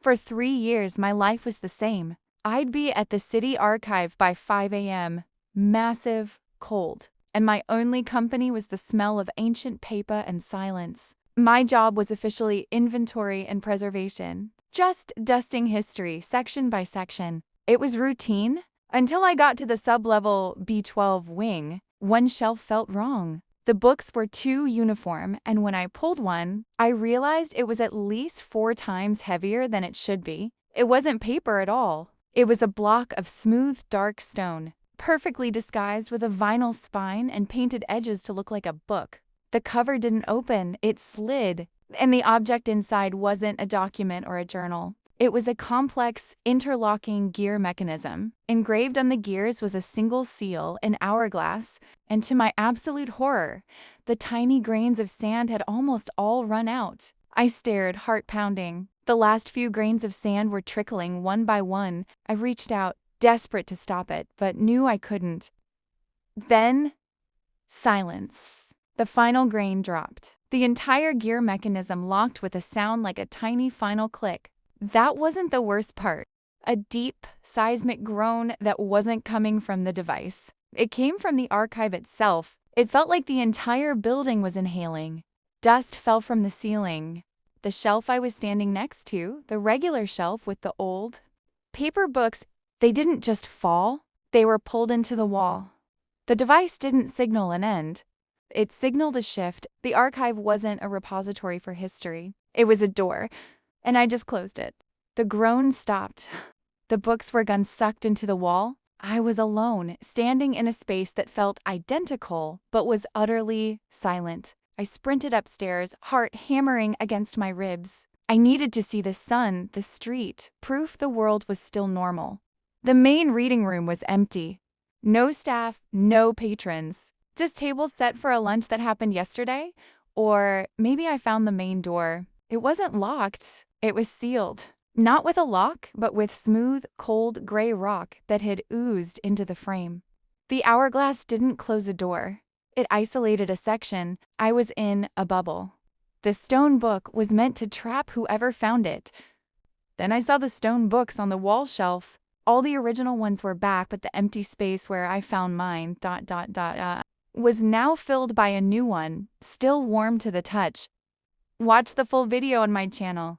For 3 years, my life was the same. I'd be at the city archive by 5 a.m., massive, cold, and my only company was the smell of ancient paper and silence. My job was officially inventory and preservation, just dusting history section by section. It was routine until I got to the sub-level B12 wing. One shelf felt wrong. The books were too uniform, and when I pulled one, I realized it was at least 4 times heavier than it should be. It wasn't paper at all. It was a block of smooth, dark stone, perfectly disguised with a vinyl spine and painted edges to look like a book. The cover didn't open, it slid, and the object inside wasn't a document or a journal. It was a complex, interlocking gear mechanism. Engraved on the gears was a single seal, an hourglass, and to my absolute horror, the tiny grains of sand had almost all run out. I stared, heart pounding. The last few grains of sand were trickling one by one. I reached out, desperate to stop it, but knew I couldn't. Then, silence. The final grain dropped. The entire gear mechanism locked with a sound like a tiny final click. That wasn't the worst part. A deep, seismic groan that wasn't coming from the device. It came from the archive itself. It felt like the entire building was inhaling. Dust fell from the ceiling. The shelf I was standing next to, the regular shelf with the old paper books, they didn't just fall, they were pulled into the wall. The device didn't signal an end. It signaled a shift. The archive wasn't a repository for history. It was a door, and I just closed it. The groan stopped. The books were sucked into the wall. I was alone, standing in a space that felt identical, but was utterly silent. I sprinted upstairs, heart hammering against my ribs. I needed to see the sun, the street, proof the world was still normal. The main reading room was empty. No staff, no patrons. Just tables set for a lunch that happened yesterday? Or maybe I found the main door. It wasn't locked. It was sealed. Not with a lock, but with smooth, cold gray rock that had oozed into the frame. The hourglass didn't close a door. It isolated a section. I was in a bubble. The stone book was meant to trap whoever found it. Then I saw the stone books on the wall shelf. All the original ones were back, but the empty space where I found mine, was now filled by a new one, still warm to the touch. Watch the full video on my channel.